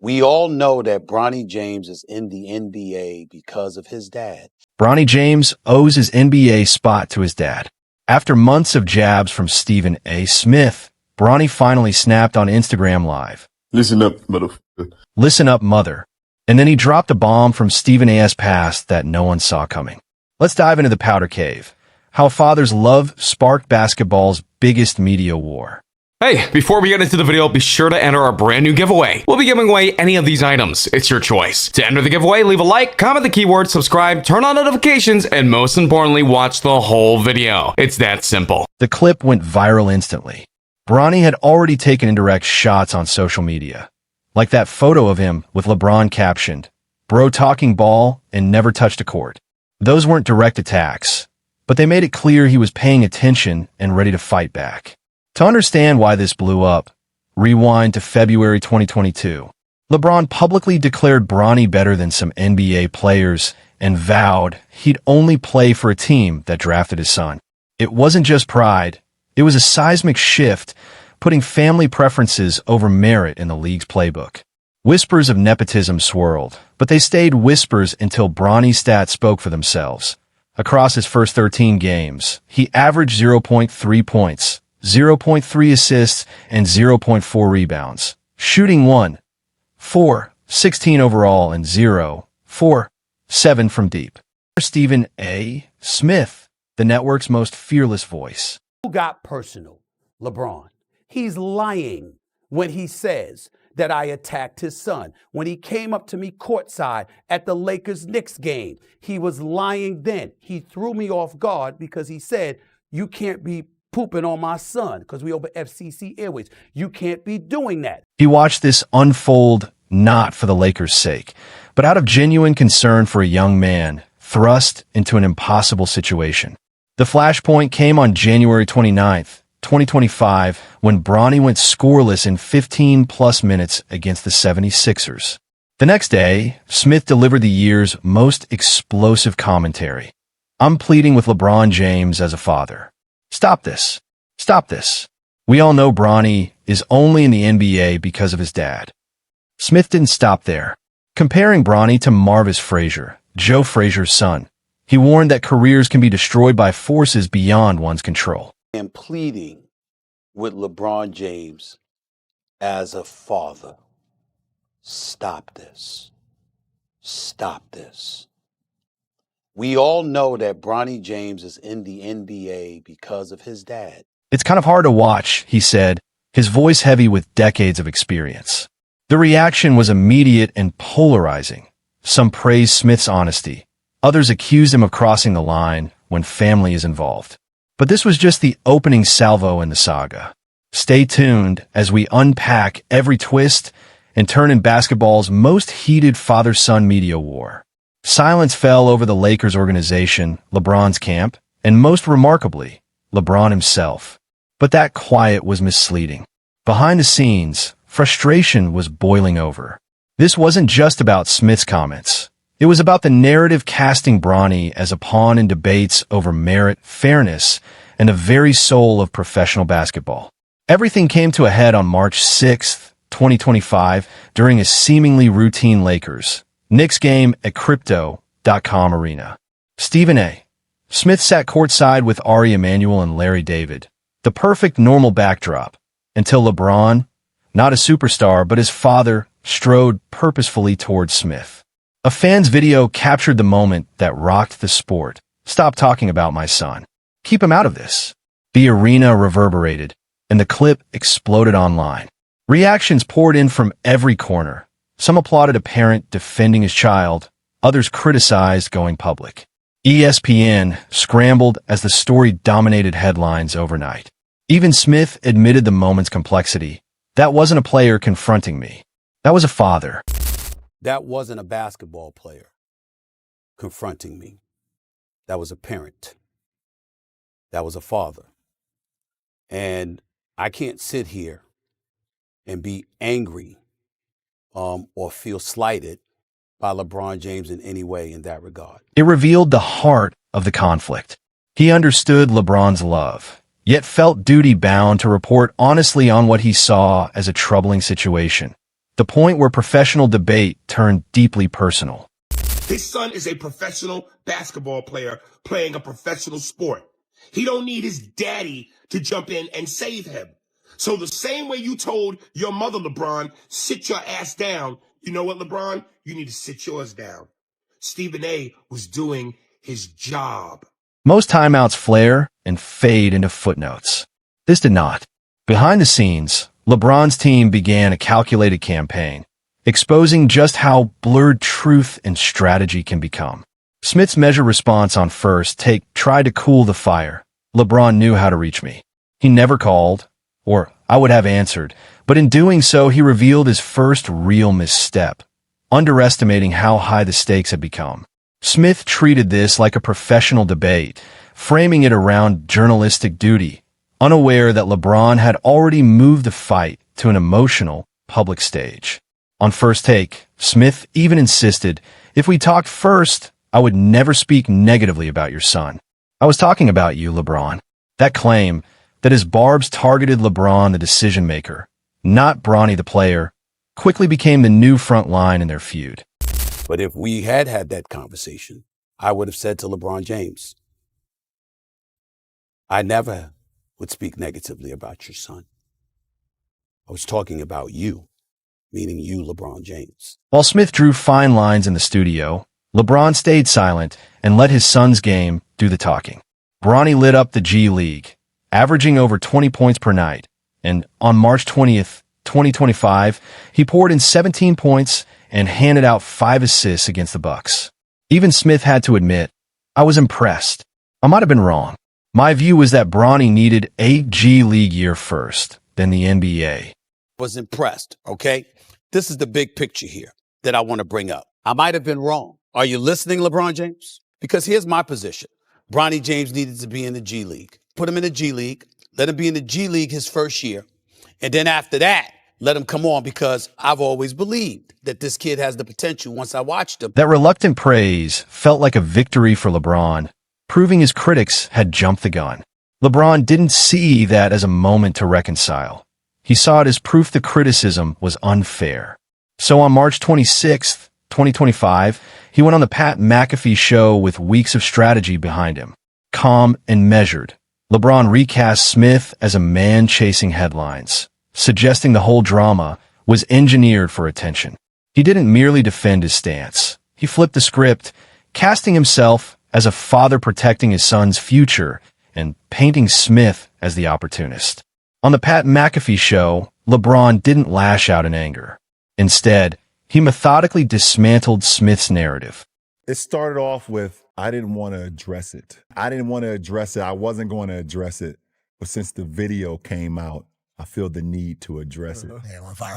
We all know that Bronny James is in the NBA because of his dad. Bronny James owes his NBA spot to his dad. After months of jabs from Stephen A. Smith, Bronny finally snapped on Instagram Live. Listen up, motherfucker. Listen up, mother. And then he dropped a bomb from Stephen A.'s past that no one saw coming. Let's dive into the powder cave. How a father's love sparked basketball's biggest media war. Hey, before we get into the video, be sure to enter our brand new giveaway. We'll be giving away any of these items. It's your choice. To enter the giveaway, leave a like, comment the keyword, subscribe, turn on notifications, and most importantly, watch the whole video. It's that simple. The clip went viral instantly. Bronny had already taken indirect shots on social media, like that photo of him with LeBron captioned, "Bro talking ball and never touched a court." Those weren't direct attacks, but they made it clear he was paying attention and ready to fight back. To understand why this blew up, rewind to February 2022. LeBron publicly declared Bronny better than some NBA players and vowed he'd only play for a team that drafted his son. It wasn't just pride, it was a seismic shift, putting family preferences over merit in the league's playbook. Whispers of nepotism swirled, but they stayed whispers until Bronny's stats spoke for themselves. Across his first 13 games, he averaged 0.3 points, 0.3 assists, and 0.4 rebounds, shooting 1, 4, 16 overall, and 0, 4, 7 from deep. Stephen A. Smith, the network's most fearless voice. Who got personal? LeBron. He's lying when he says that I attacked his son. When he came up to me courtside at the Lakers-Knicks game, he was lying then. He threw me off guard because he said, you can't be pooping on my son because we over FCC Airways. You can't be doing that. He watched this unfold not for the Lakers' sake, but out of genuine concern for a young man thrust into an impossible situation. The flashpoint came on January 29th, 2025, when Bronny went scoreless in 15-plus minutes against the 76ers. The next day, Smith delivered the year's most explosive commentary. I'm pleading with LeBron James as a father. Stop this. Stop this. We all know Bronny is only in the NBA because of his dad. Smith didn't stop there. Comparing Bronny to Marvis Frazier, Joe Frazier's son, he warned that careers can be destroyed by forces beyond one's control. And pleading with LeBron James as a father. Stop this. Stop this. We all know that Bronny James is in the NBA because of his dad. It's kind of hard to watch, he said, his voice heavy with decades of experience. The reaction was immediate and polarizing. Some praised Smith's honesty. Others accused him of crossing the line when family is involved. But this was just the opening salvo in the saga. Stay tuned as we unpack every twist and turn in basketball's most heated father-son media war. Silence fell over the Lakers organization, LeBron's camp, and most remarkably, LeBron himself. But that quiet was misleading. Behind the scenes, frustration was boiling over. This wasn't just about Smith's comments. It was about the narrative casting Bronny as a pawn in debates over merit, fairness, and the very soul of professional basketball. Everything came to a head on March 6th, 2025, during a seemingly routine Lakers-Knicks game at Crypto.com Arena. Stephen A. Smith sat courtside with Ari Emanuel and Larry David, the perfect normal backdrop, until LeBron, not a superstar but his father, strode purposefully towards Smith. A fan's video captured the moment that rocked the sport. Stop talking about my son. Keep him out of this. The arena reverberated, and the clip exploded online. Reactions poured in from every corner. Some applauded a parent defending his child, others criticized going public. ESPN scrambled as the story dominated headlines overnight. Even Smith admitted the moment's complexity. That wasn't a player confronting me. That was a father. That wasn't a basketball player confronting me. That was a parent. That was a father. And I can't sit here and be angry or feel slighted by LeBron James in any way in that regard. It revealed the heart of the conflict. He understood LeBron's love, yet felt duty-bound to report honestly on what he saw as a troubling situation. the point where professional debate turned deeply personal. His son is a professional basketball player playing a professional sport. He don't need his daddy to jump in and save him. So the same way you told your mother, LeBron, sit your ass down, you know what, LeBron? You need to sit yours down. Stephen A. was doing his job. Most timeouts flare and fade into footnotes. This did not. Behind the scenes, LeBron's team began a calculated campaign, exposing just how blurred truth and strategy can become. Smith's measured response on first take tried to cool the fire. LeBron knew how to reach me. He never called, or I would have answered, but in doing so, he revealed his first real misstep, underestimating how high the stakes had become. Smith treated this like a professional debate, framing it around journalistic duty, unaware that LeBron had already moved the fight to an emotional, public stage. On first take, Smith even insisted, if we talked first, I would never speak negatively about your son. I was talking about you, LeBron. That claim, that his barbs targeted LeBron, the decision-maker, not Bronny, the player, quickly became the new front line in their feud. But if we had had that conversation, I would have said to LeBron James, I never would speak negatively about your son. I was talking about you, meaning you, LeBron James. While Smith drew fine lines in the studio, LeBron stayed silent and let his son's game do the talking. Bronny lit up the G League, averaging over 20 points per night, and on March 20th, 2025, he poured in 17 points and handed out 5 assists against the Bucks. Even Smith had to admit, I was impressed. I might have been wrong. My view was that Bronny needed a G League year first, then the NBA. Was impressed, okay? This is the big picture here that I want to bring up. I might have been wrong. Are you listening, LeBron James? Because here's my position. Bronny James needed to be in the G League. Put him in the G League. Let him be in the G League his first year. And then after that, let him come on, because I've always believed that this kid has the potential once I watched him. That reluctant praise felt like a victory for LeBron, proving his critics had jumped the gun. LeBron didn't see that as a moment to reconcile. He saw it as proof the criticism was unfair. So on March 26th, 2025, he went on the Pat McAfee show with weeks of strategy behind him. Calm and measured, LeBron recast Smith as a man chasing headlines, suggesting the whole drama was engineered for attention. He didn't merely defend his stance. He flipped the script, casting himself as a father protecting his son's future and painting Smith as the opportunist. On the Pat McAfee show, LeBron didn't lash out in anger. Instead, he methodically dismantled Smith's narrative. It started off with, I didn't want to address it. I wasn't going to address it. But since the video came out, I feel the need to address it.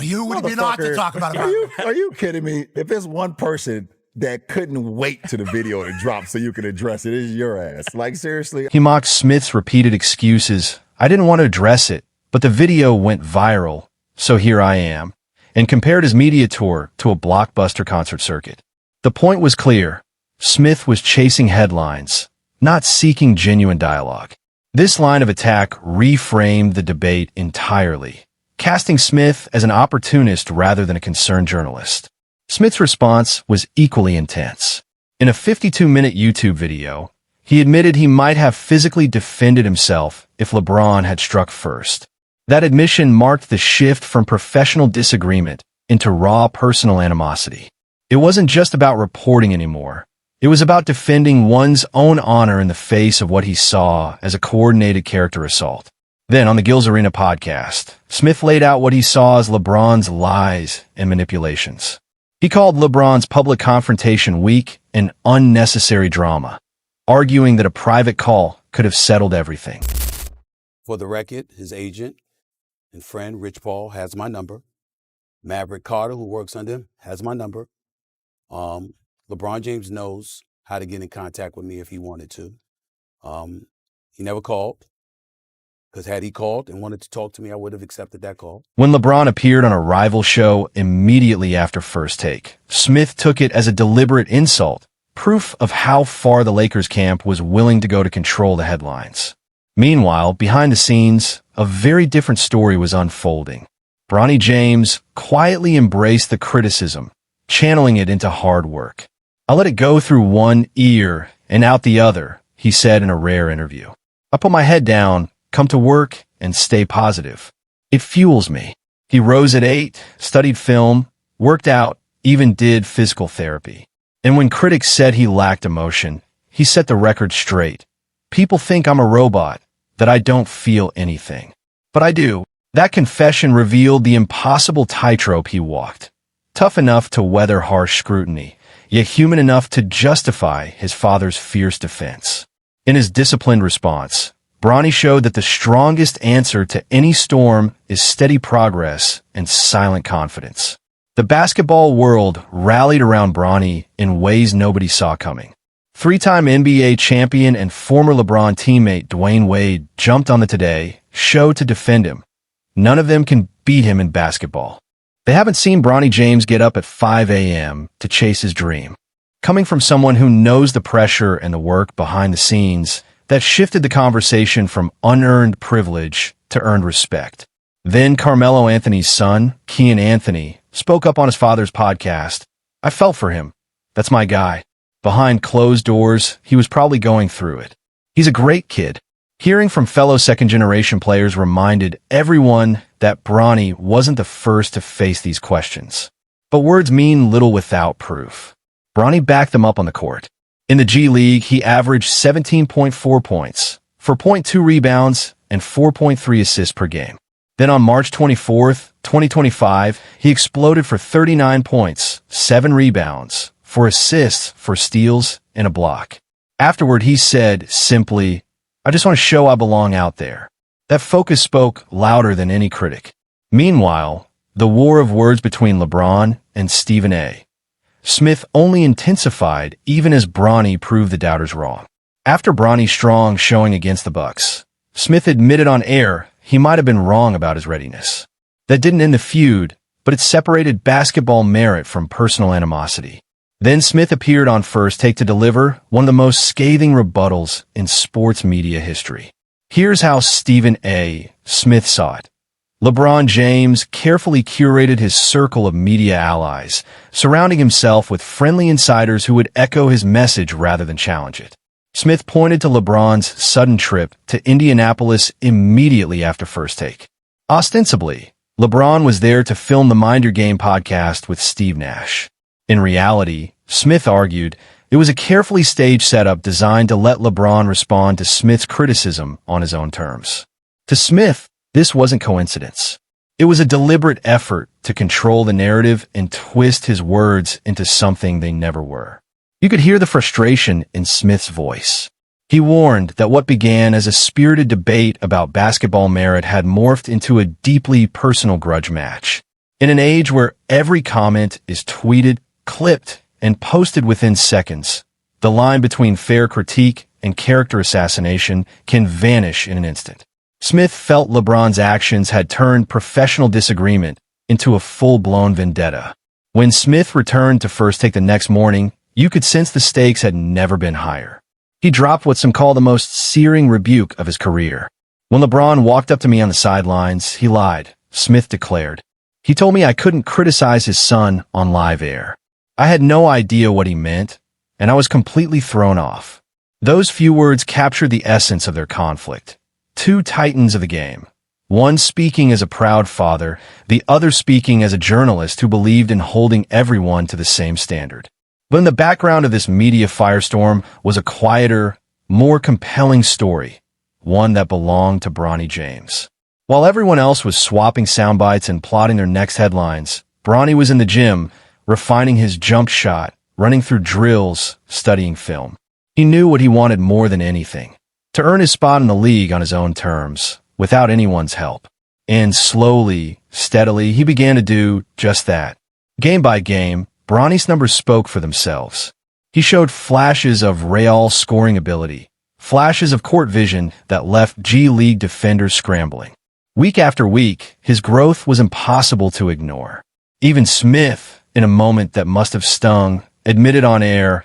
You would be not to talk about it. Are you kidding me? If there's one person that couldn't wait to the video to drop so you can address it, it's your ass. Like, seriously? He mocked Smith's repeated excuses. I didn't want to address it, but the video went viral, so here I am, and compared his media tour to a blockbuster concert circuit. The point was clear. Smith was chasing headlines, not seeking genuine dialogue. This line of attack reframed the debate entirely, casting Smith as an opportunist rather than a concerned journalist. Smith's response was equally intense. In a 52-minute YouTube video, he admitted he might have physically defended himself if LeBron had struck first. That admission marked the shift from professional disagreement into raw personal animosity. It wasn't just about reporting anymore. It was about defending one's own honor in the face of what he saw as a coordinated character assault. Then, on the Gills Arena podcast, Smith laid out what he saw as LeBron's lies and manipulations. He called LeBron's public confrontation weak and unnecessary drama, arguing that a private call could have settled everything. For the record, his agent and friend, Rich Paul, has my number. Maverick Carter, who works under him, has my number. LeBron James knows how to get in contact with me if he wanted to. He never called, because had he called and wanted to talk to me, I would have accepted that call. When LeBron appeared on a rival show immediately after First Take, Smith took it as a deliberate insult, proof of how far the Lakers camp was willing to go to control the headlines. Meanwhile, behind the scenes, a very different story was unfolding. Bronny James quietly embraced the criticism, channeling it into hard work. "I let it go through one ear and out the other," he said in a rare interview. "I put my head down, come to work, and stay positive. It fuels me." He rose at 8, studied film, worked out, even did physical therapy. And when critics said he lacked emotion, he set the record straight. "People think I'm a robot, that I don't feel anything. But I do." That confession revealed the impossible tightrope he walked. Tough enough to weather harsh scrutiny, yet human enough to justify his father's fierce defense. In his disciplined response, Bronny showed that the strongest answer to any storm is steady progress and silent confidence. The basketball world rallied around Bronny in ways nobody saw coming. Three-time NBA champion and former LeBron teammate Dwayne Wade jumped on the Today Show to defend him. None of them can beat him in basketball. They haven't seen Bronny James get up at 5 a.m. to chase his dream. Coming from someone who knows the pressure and the work behind the scenes, that shifted the conversation from unearned privilege to earned respect. Then Carmelo Anthony's son, Kian Anthony, spoke up on his father's podcast. "I felt for him. That's my guy. Behind closed doors, he was probably going through it. He's a great kid." Hearing from fellow second-generation players reminded everyone that Bronny wasn't the first to face these questions. But words mean little without proof. Bronny backed them up on the court. In the G League, he averaged 17.4 points, 4.2 rebounds, and 4.3 assists per game. Then on March 24th, 2025, he exploded for 39 points, 7 rebounds, 4 assists, 4 steals, and a block. Afterward, he said simply, "I just want to show I belong out there." That focus spoke louder than any critic. Meanwhile, the war of words between LeBron and Stephen A. Smith only intensified even as Bronny proved the doubters wrong. After Bronny's strong showing against the Bucks, Smith admitted on air he might have been wrong about his readiness. That didn't end the feud, but it separated basketball merit from personal animosity. Then Smith appeared on First Take to deliver one of the most scathing rebuttals in sports media history. Here's how Stephen A. Smith saw it. LeBron James carefully curated his circle of media allies, surrounding himself with friendly insiders who would echo his message rather than challenge it. Smith pointed to LeBron's sudden trip to Indianapolis immediately after First Take. Ostensibly, LeBron was there to film the Mind Your Game podcast with Steve Nash. In reality, Smith argued, it was a carefully staged setup designed to let LeBron respond to Smith's criticism on his own terms. To Smith, this wasn't coincidence. It was a deliberate effort to control the narrative and twist his words into something they never were. You could hear the frustration in Smith's voice. He warned that what began as a spirited debate about basketball merit had morphed into a deeply personal grudge match. In an age where every comment is tweeted, clipped, and posted within seconds, the line between fair critique and character assassination can vanish in an instant. Smith felt LeBron's actions had turned professional disagreement into a full-blown vendetta. When Smith returned to First Take the next morning, you could sense the stakes had never been higher. He dropped what some call the most searing rebuke of his career. "When LeBron walked up to me on the sidelines, he lied," Smith declared. "He told me I couldn't criticize his son on live air. I had no idea what he meant, and I was completely thrown off." Those few words captured the essence of their conflict. Two titans of the game. One speaking as a proud father, the other speaking as a journalist who believed in holding everyone to the same standard. But in the background of this media firestorm was a quieter, more compelling story, one that belonged to Bronny James. While everyone else was swapping sound bites and plotting their next headlines, Bronny was in the gym, refining his jump shot, running through drills, studying film. He knew what he wanted more than anything, to earn his spot in the league on his own terms, without anyone's help. And slowly, steadily, he began to do just that. Game by game, Bronny's numbers spoke for themselves. He showed flashes of real scoring ability, flashes of court vision that left G League defenders scrambling. Week after week, his growth was impossible to ignore. Even Smith, in a moment that must have stung, admitted on air,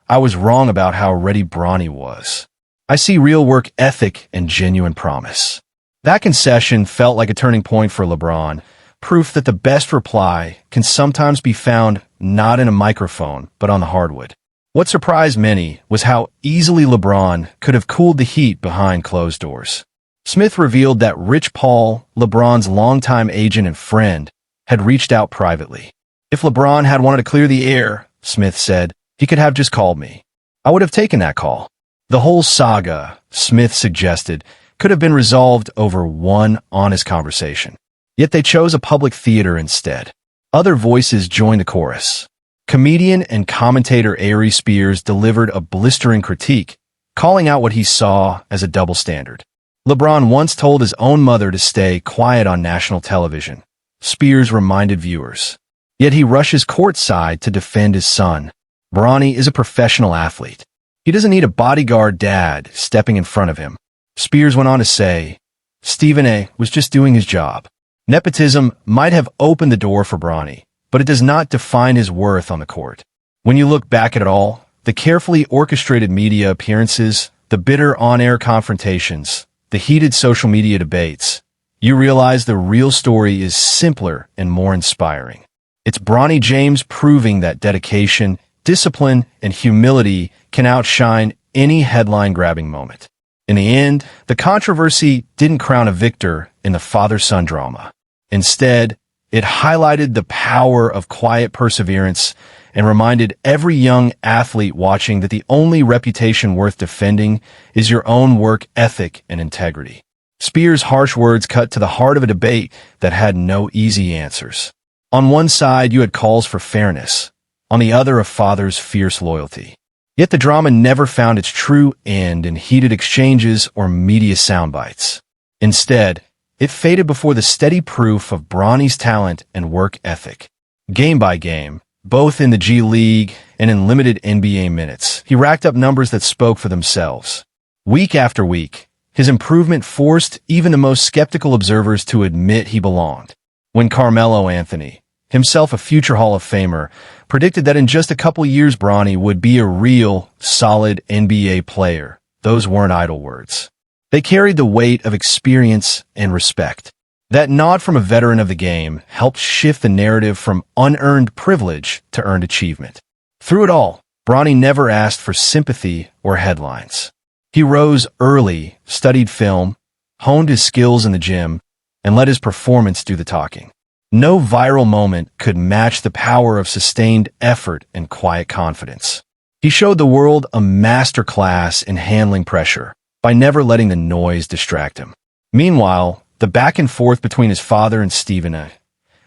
"I was wrong about how ready Bronny was. I see real work ethic and genuine promise." That concession felt like a turning point for LeBron, proof that the best reply can sometimes be found not in a microphone, but on the hardwood. What surprised many was how easily LeBron could have cooled the heat behind closed doors. Smith revealed that Rich Paul, LeBron's longtime agent and friend, had reached out privately. If LeBron had wanted to clear the air, Smith said, he could have just called me. I would have taken that call. The whole saga, Smith suggested, could have been resolved over one honest conversation. Yet they chose a public theater instead. Other voices joined the chorus. Comedian and commentator Ari Spears delivered a blistering critique, calling out what he saw as a double standard. LeBron once told his own mother to stay quiet on national television, Spears reminded viewers. Yet he rushes courtside to defend his son. Bronny is a professional athlete. He doesn't need a bodyguard dad stepping in front of him. Spears went on to say, Stephen A. was just doing his job. Nepotism might have opened the door for Bronny, but it does not define his worth on the court. When you look back at it all, the carefully orchestrated media appearances, the bitter on-air confrontations, the heated social media debates, you realize the real story is simpler and more inspiring. It's Bronny James proving that dedication, discipline, and humility can outshine any headline-grabbing moment. In the end, the controversy didn't crown a victor in the father-son drama. Instead, it highlighted the power of quiet perseverance and reminded every young athlete watching that the only reputation worth defending is your own work ethic and integrity. Spears' harsh words cut to the heart of a debate that had no easy answers. On one side, you had calls for fairness. On the other, a father's fierce loyalty. Yet the drama never found its true end in heated exchanges or media soundbites. Instead, it faded before the steady proof of Bronny's talent and work ethic. Game by game, both in the G League and in limited NBA minutes, he racked up numbers that spoke for themselves. Week after week, his improvement forced even the most skeptical observers to admit he belonged. When Carmelo Anthony, himself a future Hall of Famer, predicted that in just a couple years Bronny would be a real, solid NBA player, those weren't idle words. They carried the weight of experience and respect. That nod from a veteran of the game helped shift the narrative from unearned privilege to earned achievement. Through it all, Bronny never asked for sympathy or headlines. He rose early, studied film, honed his skills in the gym, and let his performance do the talking. No viral moment could match the power of sustained effort and quiet confidence. He showed the world a masterclass in handling pressure by never letting the noise distract him. Meanwhile, the back and forth between his father and Stephen A.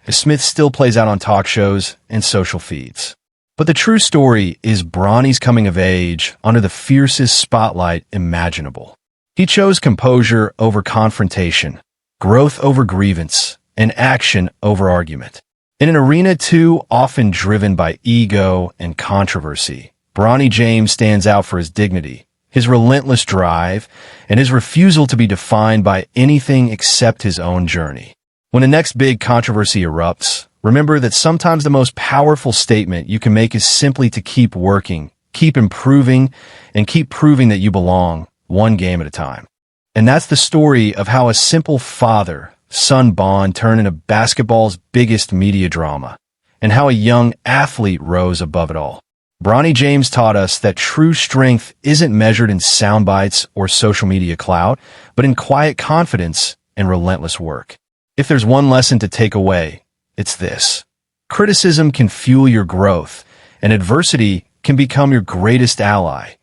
Smith still plays out on talk shows and social feeds. But the true story is Bronny's coming of age under the fiercest spotlight imaginable. He chose composure over confrontation, growth over grievance, and action over argument. In an arena too often driven by ego and controversy, Bronny James stands out for his dignity, his relentless drive, and his refusal to be defined by anything except his own journey. When the next big controversy erupts, remember that sometimes the most powerful statement you can make is simply to keep working, keep improving, and keep proving that you belong, one game at a time. And that's the story of how a simple father-son bond turned into basketball's biggest media drama, and how a young athlete rose above it all. Bronny James taught us that true strength isn't measured in sound bites or social media clout, but in quiet confidence and relentless work. If there's one lesson to take away, it's this. Criticism can fuel your growth, and adversity can become your greatest ally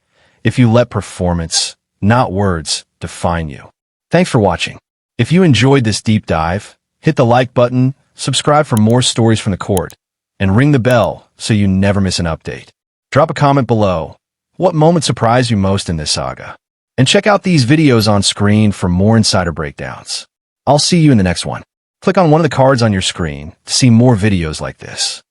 if you let performance, not words, define you. Thanks for watching. If you enjoyed this deep dive, hit the like button, subscribe for more stories from the court, and ring the bell so you never miss an update. Drop a comment below. What moment surprised you most in this saga? And check out these videos on screen for more insider breakdowns. I'll see you in the next one. Click on one of the cards on your screen to see more videos like this.